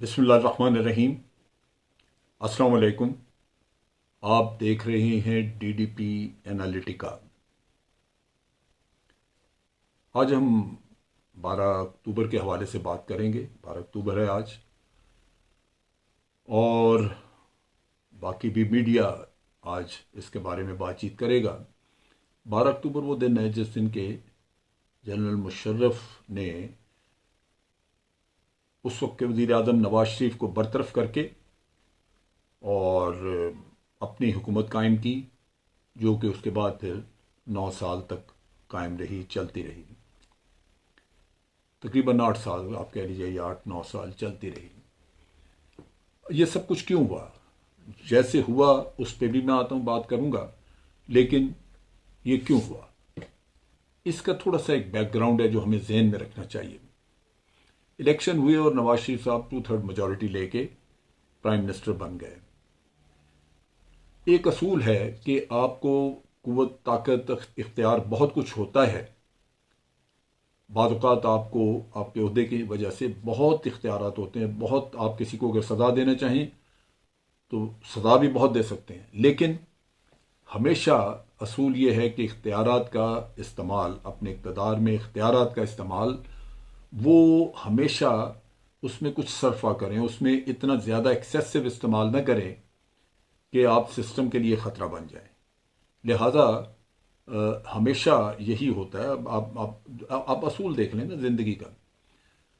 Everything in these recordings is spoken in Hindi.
बिस्मिल्लाहिर्रहमानिर्रहीम। अस्सलाम वालेकुम। आप देख रहे हैं डीडीपी एनालिटिका। आज हम 12 अक्टूबर के हवाले से बात करेंगे। 12 अक्टूबर है आज, और बाकी भी मीडिया आज इसके बारे में बातचीत करेगा। 12 अक्टूबर वो दिन है जिस दिन के जनरल मुशर्रफ ने उस वक्त के वज़ीर आज़म नवाज शरीफ को बरतरफ करके और अपनी हुकूमत कायम की, जो कि उसके बाद फिर 9 साल तक कायम रही, चलती रही। तकरीबन 8 साल आप कह लीजिए, या 8-9 साल चलती रही। ये सब कुछ क्यों हुआ? जैसे हुआ उस पर भी मैं आता हूँ, बात करूँगा, लेकिन ये क्यों हुआ इसका थोड़ा सा एक बैकग्राउंड है जो हमें जहन में रखना चाहिए। इलेक्शन हुए और नवाज शरीफ साहब 2/3 मेजॉरिटी लेके प्राइम मिनिस्टर बन गए। एक असूल है कि आपको कुव्वत, ताकत, इख्तियार बहुत कुछ होता है। बाज़ औक़ात आपको आपके ओहदे की वजह से बहुत इख्तियारात होते हैं, बहुत, आप किसी को अगर सज़ा देना चाहें तो सज़ा भी बहुत दे सकते हैं, लेकिन हमेशा असूल ये है कि इख्तियारात का इस्तेमाल, अपने इक़्तिदार में इख्तियारात का इस्तेमाल, वो हमेशा उसमें कुछ सरफा करें, उसमें इतना ज़्यादा एक्सेसिव इस्तेमाल न करें कि आप सिस्टम के लिए ख़तरा बन जाए। लिहाजा हमेशा यही होता है। आप असूल देख लें ना ज़िंदगी का।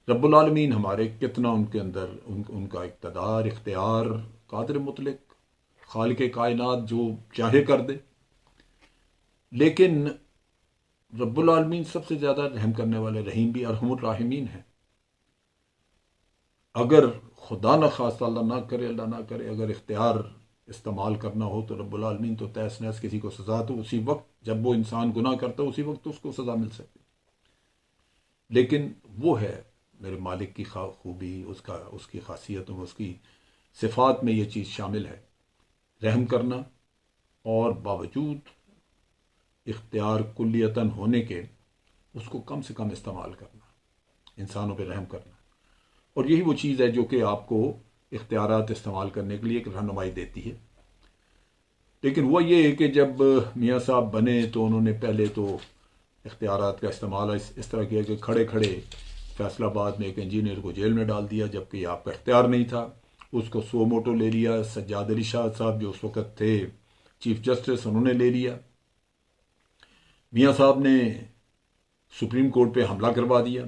रब्बुल आलमीन हमारे कितना उनके अंदर उनका इक़्तिदार, इख्तियार, कादिर मुतलक, खालिक कायनात, जो चाहे कर दे। लेकिन रब्बुल आलमीन सबसे ज़्यादा रहम करने वाले, रहीम भी, अरहमुर राहिमीन है। अगर खुदा न खास्ता, अल्लाह ना करे, अल्लाह ना करे, अगर इख्तियार इस्तेमाल करना हो तो रब्बुल आलमीन तो तहस नहस किसी को सज़ा तो उसी वक्त जब वो इंसान गुनाह करता है, उसी वक्त तो उसको सज़ा मिल सकती। लेकिन वो है मेरे मालिक की खूबी, उसकी खासियतों में, उसकी सिफ़ात में ये चीज़ शामिल है, रहम करना, और बावजूद इख्तियार कुल्लियतन होने के उसको कम से कम इस्तेमाल करना, इंसानों पे रहम करना। और यही वो चीज़ है जो कि आपको इख्तियारात इस्तेमाल करने के लिए एक रहनुमाई देती है। लेकिन हुआ ये है कि जब मियाँ साहब बने तो उन्होंने पहले तो इख्तियारात का इस्तेमाल इस तरह किया कि खड़े खड़े फैसलाबाद में एक इंजीनियर को जेल में डाल दिया, जबकि आपका इख्तियार नहीं था। उसको सो मोटो ले लिया। सज्जाद अली शाह साहब जो उस वक़्त थे चीफ जस्टिस, उन्होंने ले लिया। मियाँ साहब ने सुप्रीम कोर्ट पे हमला करवा दिया।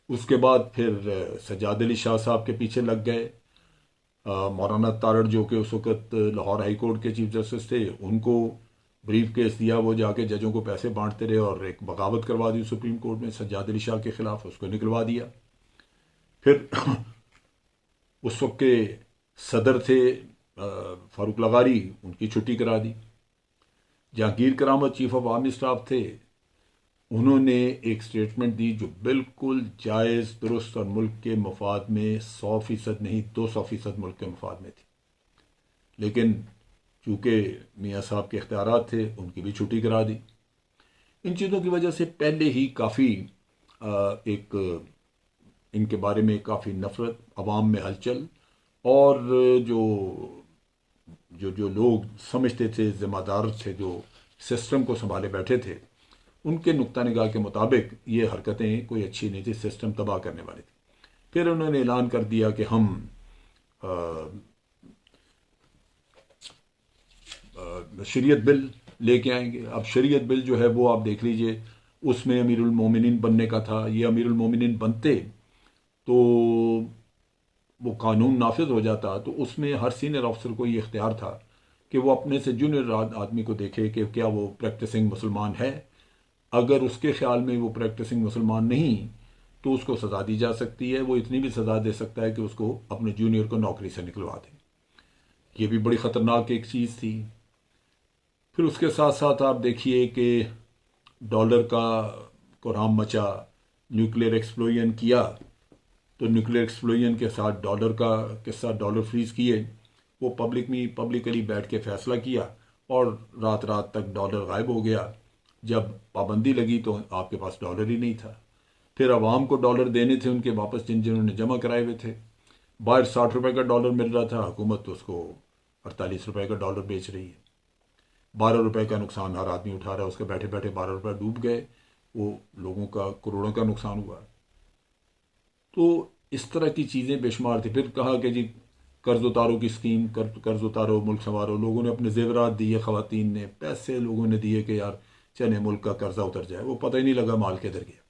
उसके बाद फिर सज्जाद अली शाह साहब के पीछे लग गए। मौलाना तारड़ जो कि उस वक़्त लाहौर हाई कोर्ट के चीफ जस्टिस थे, उनको ब्रीफ केस दिया, वो जाके जजों को पैसे बांटते रहे और एक बगावत करवा दी सुप्रीम कोर्ट में सज्जाद अली शाह के खिलाफ, उसको निकलवा दिया। फिर उस वक्त के सदर थे फारूक लगारी, उनकी छुट्टी करा दी। जहांगीर करामत चीफ ऑफ आर्मी स्टाफ थे, उन्होंने एक स्टेटमेंट दी जो बिल्कुल जायज़, दुरुस्त और मुल्क के मफाद में 100% नहीं 200% मुल्क के मफाद में थी। लेकिन चूँकि मियाँ साहब के इख्तियारात थे, उनकी भी छुट्टी करा दी। इन चीज़ों की वजह से पहले ही काफ़ी एक इनके बारे में काफ़ी नफ़रत, अवाम में हलचल, और जो जो जो लोग समझते थे, ज़िम्मेदार थे, जो सिस्टम को संभाले बैठे थे, उनके नुक्ता निगाह के मुताबिक ये हरकतें कोई अच्छी नहीं थी, सिस्टम तबाह करने वाली थी। फिर उन्होंने ऐलान कर दिया कि हम शरीयत बिल लेके आएंगे। अब शरीयत बिल जो है वो आप देख लीजिए, उसमें अमीरुल मोमिनीन बनने का था। ये अमीरुल मोमिनीन बनते तो वो कानून नाफिज हो जाता, तो उसमें हर सीनियर अफसर को ये इख्तियार था कि वो अपने से जूनियर आदमी को देखे कि क्या वो प्रैक्टिसिंग मुसलमान है। अगर उसके ख्याल में वो प्रैक्टिसिंग मुसलमान नहीं तो उसको सज़ा दी जा सकती है। वो इतनी भी सज़ा दे सकता है कि उसको अपने जूनियर को नौकरी से निकलवा दे। ये भी बड़ी ख़तरनाक एक चीज़ थी। फिर उसके साथ साथ आप देखिए कि डॉलर का कोराम मचा, न्यूक्लियर एक्सप्लोजन किया, तो न्यूक्लियर एक्सप्लोजन के साथ डॉलर फ्रीज़ किए। वो पब्लिकली बैठ के फैसला किया और रात रात तक डॉलर गायब हो गया। जब पाबंदी लगी तो आपके पास डॉलर ही नहीं था। फिर आवाम को डॉलर देने थे उनके वापस, जिन्होंने जमा कराए हुए थे। बाहर 60 रुपए का डॉलर मिल रहा था, हुकूमत तो उसको 48 रुपए का डॉलर बेच रही है। 12 रुपए का नुकसान हर आदमी उठा रहा है, उसके बैठे बैठे 12 रुपए डूब गए, वो लोगों का करोड़ों का नुकसान हुआ। तो इस तरह की चीज़ें बेशुमार थी। फिर कहा कि जी कर्ज उतारो की स्कीम, कर्ज उतारो, मुल्क संवारो। लोगों ने अपने जेवरात दिए, खवातीन ने पैसे लोगों ने दिए कि यार चले मुल्क का कर्जा उतर जाए। वो पता ही नहीं लगा माल किधर गया,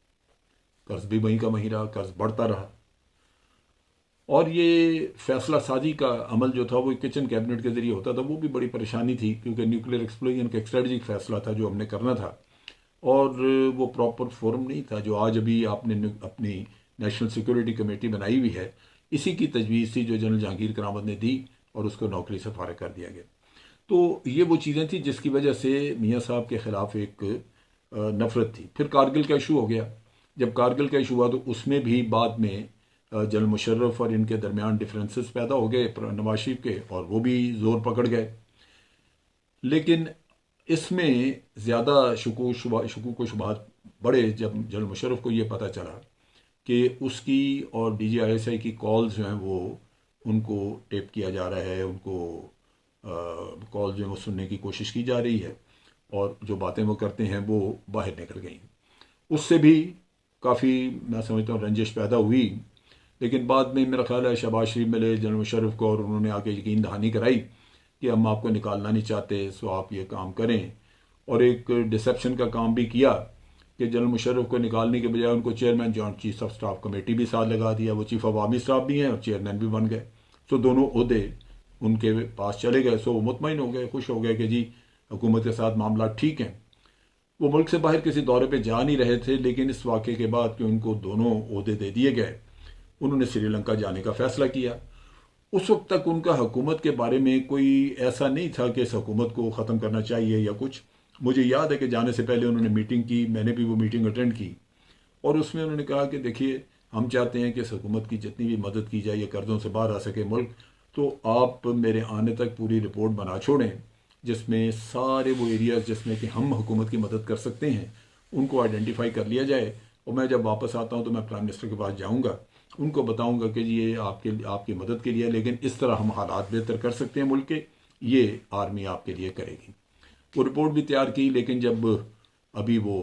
कर्ज भी वहीं का वहीं रहा, कर्ज बढ़ता रहा। और ये फैसला साजी का अमल जो था वो किचन कैबिनेट के जरिए होता था, वो भी बड़ी परेशानी थी, क्योंकि न्यूक्लियर एक्सप्लोजन का एक स्ट्रेटजिक फैसला था जो हमने करना था, और वो प्रॉपर फोरम नहीं था। जो आज अभी आपने अपनी नेशनल सिक्योरिटी कमेटी बनाई हुई है, इसी की तजवीज़ थी जो जनरल जहांगीर करामत ने दी, और उसको नौकरी से फारिग कर दिया गया। तो ये वो चीज़ें थी जिसकी वजह से मियाँ साहब के ख़िलाफ़ एक नफ़रत थी। फिर कारगिल का इशू हो गया। जब कारगिल का इशू हुआ तो उसमें भी बाद में जनरल मुशर्रफ और इनके दरमियान डिफरेंसेस पैदा हो गए नवाज शरीफ के, और वो भी ज़ोर पकड़ गए। लेकिन इसमें ज़्यादा शकूक व शुबहात बढ़े जब जनरल मुशर्रफ को ये पता चला कि उसकी और DGISI की कॉल्स जो हैं वो उनको टेप किया जा रहा है, उनको कॉल जो है वो सुनने की कोशिश की जा रही है, और जो बातें वो करते हैं वो बाहर निकल गई। उससे भी काफ़ी मैं समझता हूँ रंजिश पैदा हुई। लेकिन बाद में मेरा ख्याल है शहबाज शरीफ मिले जनरल मुशर्रफ को, और उन्होंने आके यकीन दहानी कराई कि हम आपको निकालना नहीं चाहते, सो आप ये काम करें। और एक डिसेप्शन का काम भी किया कि जनरल मुशर्रफ को निकालने के बजाय उनको chairman joint chief of staff committee भी साथ लगा दिया। वो चीफ ऑफ आर्मी स्टाफ भी हैं और चेयरमैन भी बन गए। तो दोनों ओहदे उनके पास चले गए। सो वो मुतमईन हो गए, खुश हो गए कि जी हुकूमत के साथ मामला ठीक हैं। वो मुल्क से बाहर किसी दौरे पे जा नहीं रहे थे, लेकिन इस वाक़े के बाद कि उनको दोनों ओहदे दे दिए गए, उन्होंने श्रीलंका जाने का फ़ैसला किया। उस वक्त तक उनका हुकूमत के बारे में कोई ऐसा नहीं था कि इस हुकूमत को ख़त्म करना चाहिए या कुछ। मुझे याद है कि जाने से पहले उन्होंने मीटिंग की, मैंने भी वो मीटिंग अटेंड की, और उसमें उन्होंने कहा कि देखिए हम चाहते हैं कि इस हुकूमत की जितनी भी मदद की जाए, ये कर्ज़ों से बाहर आ सके मुल्क, तो आप मेरे आने तक पूरी रिपोर्ट बना छोड़ें जिसमें सारे वो एरियाज़ जिसमें कि हम हुकूमत की मदद कर सकते हैं उनको आइडेंटिफाई कर लिया जाए। और मैं जब वापस आता हूँ तो मैं प्राइम मिनिस्टर के पास जाऊँगा, उनको बताऊँगा कि ये आपकी मदद के लिए है, लेकिन इस तरह हम हालात बेहतर कर सकते हैं मुल्क के, ये आर्मी आपके लिए करेगी। वो रिपोर्ट भी तैयार की। लेकिन जब अभी वो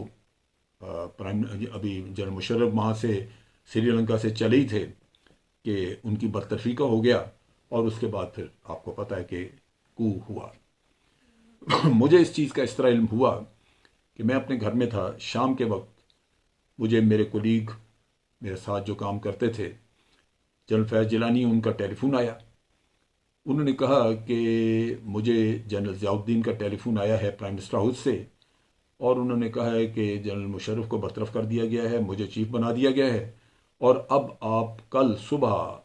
अभी जनरल मुशर्रफ वहाँ से श्रीलंका से चले ही थे कि उनकी बरतरफी का हो गया, और उसके बाद फिर आपको पता है कि कू हुआ। मुझे इस चीज़ का इस तरह इल्म हुआ कि मैं अपने घर में था, शाम के वक्त मुझे मेरे कोलीग, मेरे साथ जो काम करते थे, जनरल फैज़ जिलानी, उनका टेलीफोन आया। उन्होंने कहा कि मुझे जनरल ज़ियाउद्दीन का टेलीफोन आया है प्राइम मिनिस्टर हाउस से, और उन्होंने कहा है कि जनरल मुशर्रफ को बरतरफ कर दिया गया है, मुझे चीफ बना दिया गया है, और अब आप कल सुबह,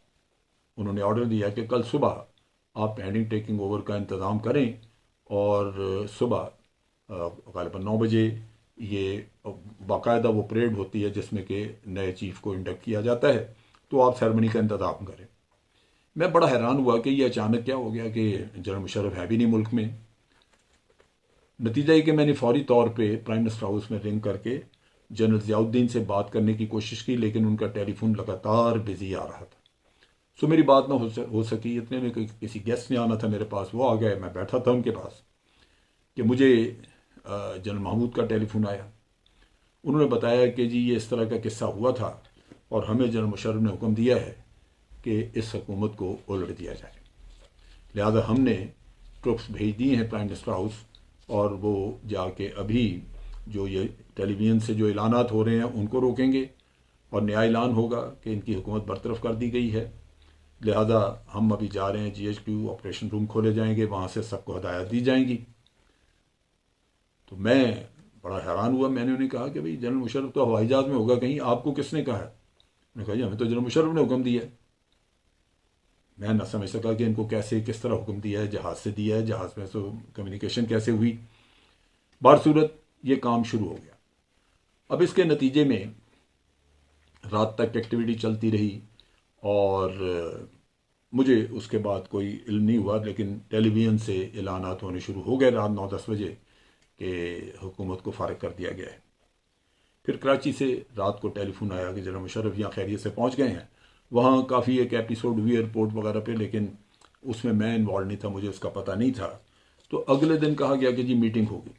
उन्होंने ऑर्डर दिया कि कल सुबह आप हैंडिंग टेकिंग ओवर का इंतज़ाम करें, और सुबह ग़ालिबन 9 बजे ये बाकायदा वो परेड होती है जिसमें कि नए चीफ को इंडक्ट किया जाता है, तो आप सेरेमनी का इंतज़ाम करें। मैं बड़ा हैरान हुआ कि ये अचानक क्या हो गया कि जनरल मुशर्रफ है भी नहीं मुल्क में। नतीजा ये कि मैंने फौरी तौर पे प्राइम मिनिस्टर हाउस में रिंग करके जनरल ज़ियाउद्दीन से बात करने की कोशिश की, लेकिन उनका टेलीफोन लगातार बिजी आ रहा था। सो मेरी बात ना हो सकी। इतने में किसी गेस्ट ने आना था मेरे पास, वो आ गए। मैं बैठा था उनके पास कि मुझे जनरल महमूद का टेलीफोन आया। उन्होंने बताया कि जी ये इस तरह का किस्सा हुआ था, और हमें जनरल मुशर्रफ ने हुक्म दिया है कि इस हुकूमत को उलट दिया जाए। लिहाजा हमने ट्रुप्स भेज दिए हैं प्राइम मिनिस्टर हाउस, और वो जाके अभी जो ये टेलीविज़न से जो ऐलानात हो रहे हैं उनको रोकेंगे, और नया ऐलान होगा कि इनकी हुकूमत बरतरफ कर दी गई है। लिहाजा हम अभी जा रहे हैं, GHQ ऑपरेशन रूम खोले जाएंगे, वहाँ से सबको हदायत दी जाएंगी। तो मैं बड़ा हैरान हुआ। मैंने उन्हें कहा कि भाई जनरल मुशर्रफ तो हवाई जहाज़ में होगा कहीं, आपको किसने कहा है? उन्होंने कहा जी हमें तो जनरल मुशर्रफ ने हुक्म दिया है। मैं ना समझ सका कि इनको कैसे किस तरह हुक्म दिया है, जहाज़ से दिया है, जहाज़ में तो कम्युनिकेशन कैसे हुई। बारसूरत ये काम शुरू हो गया। अब इसके नतीजे में रात तक एक्टिविटी चलती रही, और मुझे उसके बाद कोई इल्म नहीं हुआ, लेकिन टेलीविज़न से ऐलानात होने शुरू हो गए रात 9-10 बजे कि हुकूमत को फारिग कर दिया गया है। फिर कराची से रात को टेलीफोन आया कि जनरल मुशर्रफ यहाँ खैरियत से पहुँच गए हैं। वहाँ काफ़ी एक एपिसोड हुई एयरपोर्ट वगैरह पे, लेकिन उसमें मैं इन्वॉल्व नहीं था, मुझे उसका पता नहीं था। तो अगले दिन कहा गया कि जी मीटिंग होगी।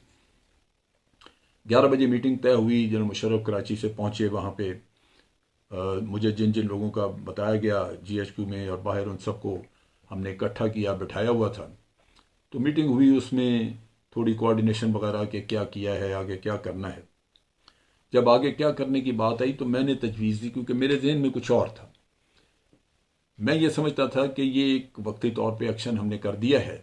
11 बजे मीटिंग तय हुई। जनरल मुशर्रफ कराची से पहुँचे वहाँ पे। मुझे जिन जिन लोगों का बताया गया GHQ में और बाहर, उन सबको हमने इकट्ठा किया, बिठाया हुआ था। तो मीटिंग हुई, उसमें थोड़ी कोऑर्डिनेशन वगैरह के क्या किया है, आगे क्या करना है। जब आगे क्या करने की बात आई तो मैंने तजवीज़ दी, क्योंकि मेरे जहन में कुछ और था। मैं ये समझता था कि ये एक वक्ती तौर पे एक्शन हमने कर दिया है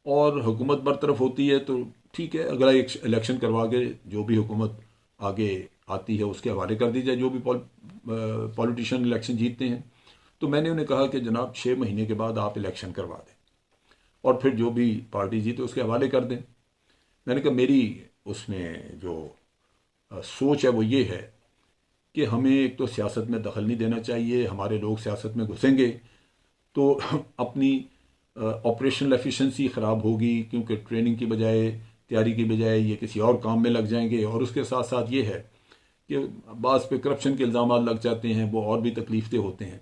और हुकूमत बरतरफ होती है तो ठीक है, अगला एक इलेक्शन करवा के जो भी हुकूमत आगे आती है उसके हवाले कर दी जाए, जो भी पॉलिटिशियन इलेक्शन जीतते हैं। तो मैंने उन्हें कहा कि जनाब 6 महीने के बाद आप इलेक्शन करवा दें और फिर जो भी पार्टी जीते उसके हवाले कर दें। मैंने कहा मेरी उसमें जो सोच है वो ये है कि हमें एक तो सियासत में दखल नहीं देना चाहिए। हमारे लोग सियासत में घुसेंगे तो अपनी ऑपरेशनल एफिशिएंसी ख़राब होगी, क्योंकि ट्रेनिंग की बजाय, तैयारी की बजाय ये किसी और काम में लग जाएंगे। और उसके साथ साथ ये है कि बाज़ पे करप्शन के इल्ज़ाम लग जाते हैं, वो और भी तकलीफ होते हैं।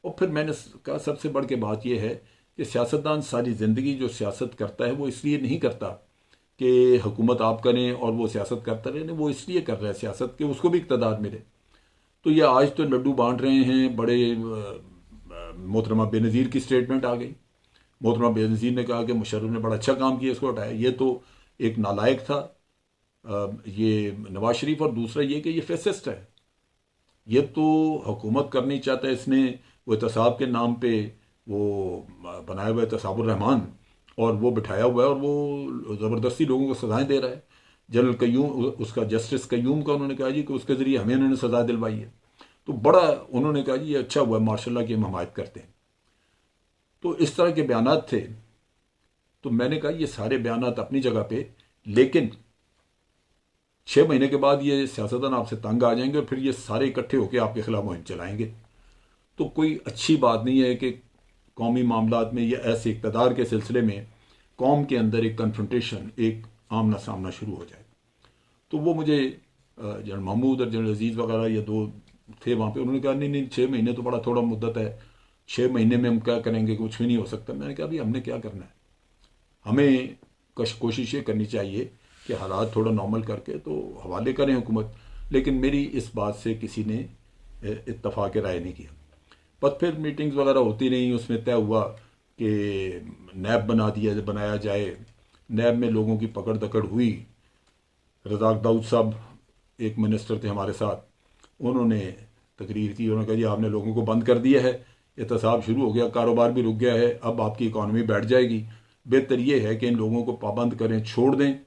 और फिर मैंने कहा सबसे बढ़ के बात यह है कि सियासतदान सारी ज़िंदगी जो सियासत करता है वो इसलिए नहीं करता कि हुकूमत आप करें और वो सियासत करता रहे, वो इसलिए कर रहा है सियासत कि उसको भी इक़्तिदार मिले। तो ये आज तो लड्डू बांट रहे हैं, बड़े मोहतरमा बेनज़ीर की स्टेटमेंट आ गई। मोहतरमा बेनज़ीर ने कहा कि मुशर्रफ ने बड़ा अच्छा काम किया, इसको हटाया। ये तो एक नालायक था ये नवाज शरीफ, और दूसरा ये कि ये फेसिस्ट है। ये तो हुकूमत करनी चाहता है इसने, वो एहतसाब के नाम पे वो बनाया हुआ है एहतसाबुर रहमान, और वो बिठाया हुआ है और वो ज़बरदस्ती लोगों को सजाएं दे रहा है। जनरल कयूम, उसका जस्टिस कयूम का उन्होंने कहा जी कि उसके ज़रिए हमें उन्होंने सजा दिलवाई है। तो बड़ा उन्होंने कहा जी ये अच्छा हुआ, मार्शाल्लाह की हम हमायत करते हैं। तो इस तरह के बयानात थे। तो मैंने कहा ये सारे बयानात अपनी जगह पे, लेकिन 6 महीने के बाद ये सियासतदान आपसे तंग आ जाएंगे और फिर ये सारे इकट्ठे होकर आपके खिलाफ मुहिम चलाएंगे। तो कोई अच्छी बात नहीं है कि कौमी मामलात में या ऐसे इक़्तिदार के सिलसिले में कौम के अंदर एक कन्फ्रंटेशन, एक आमना सामना शुरू हो जाए। तो वो मुझे जनरल महमूद और जनरल अजीज़ वगैरह ये दो थे वहाँ पे, उन्होंने कहा नहीं नहीं 6 महीने तो बड़ा थोड़ा मुद्दत है, 6 महीने में हम क्या करेंगे, कुछ भी नहीं हो सकता। मैंने कहा अभी हमने क्या करना है, हमें कोशिश ये करनी चाहिए कि हालात थोड़ा नॉर्मल करके तो हवाले करें हुकूमत। लेकिन मेरी इस बात से किसी ने इत्तफाक राय नहीं किया। बस फिर मीटिंग्स वगैरह होती रहीं, उसमें तय हुआ कि नैब बनाया जाए। नैब में लोगों की पकड़ दकड़ हुई। रज़ाक दाऊद साहब एक मिनिस्टर थे हमारे साथ, उन्होंने तकरीर की, उन्होंने कहा जी आपने लोगों को बंद कर दिया है, एहतसाब शुरू हो गया, कारोबार भी रुक गया है, अब आपकी इकॉनमी बैठ जाएगी। बेहतर ये है कि इन लोगों को पाबंद करें, छोड़ दें।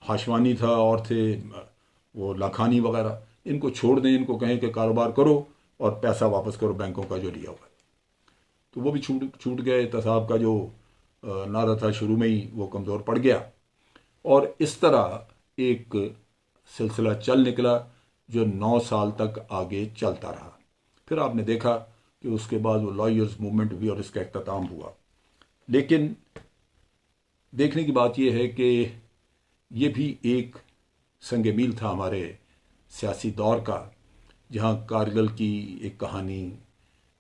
हाशवानी था और थे वो लाखानी वगैरह, इनको छोड़ दें, इनको कहें कि कारोबार करो और पैसा वापस करो बैंकों का जो लिया हुआ है। तो वो भी छूट गए। एहतसाब का जो नारा था शुरू में ही वो कमज़ोर पड़ गया, और इस तरह एक सिलसिला चल निकला जो 9 साल तक आगे चलता रहा। फिर आपने देखा कि उसके बाद वो लॉयर्स मूवमेंट हुई और इसका इख्तिताम हुआ। लेकिन देखने की बात यह है कि ये भी एक संग मील था हमारे सियासी दौर का, जहाँ कारगिल की एक कहानी,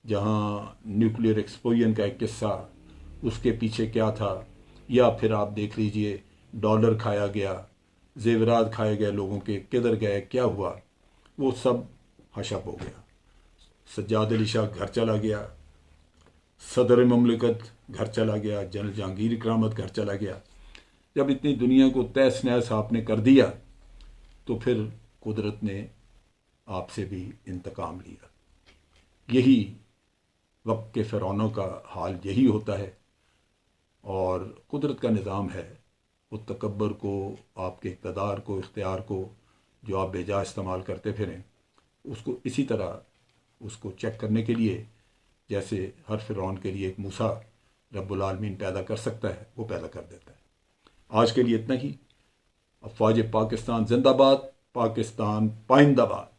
जहाँ न्यूक्लियर एक्सप्लोजन का एक किस्सा, उसके पीछे क्या था, या फिर आप देख लीजिए डॉलर खाया गया, जेवरात खाए गए लोगों के, किधर गए, क्या हुआ, वो सब हशप हो गया। सज्जाद अली शाह घर चला गया, सदर ममलिकत घर चला गया, जनरल जहांगीर करामत घर चला गया। जब इतनी दुनिया को तहस नहस आपने कर दिया तो फिर कुदरत ने आपसे भी इंतकाम लिया। यही वक्त के फ़िरौनों का हाल यही होता है, और कुदरत का निज़ाम है। वो तकब्बर को, आपके इक़्तिदार को, इख्तियार को जो आप बेजा इस्तेमाल करते फिरें, उसको इसी तरह उसको चेक करने के लिए जैसे हर फ़िरौन के लिए एक मूसा रब्बुल आलमीन पैदा कर सकता है, वो पैदा कर देता है। आज के लिए इतना ही। अफ़वाज पाकिस्तान जिंदाबाद, पाकिस्तान पाइंदाबाद।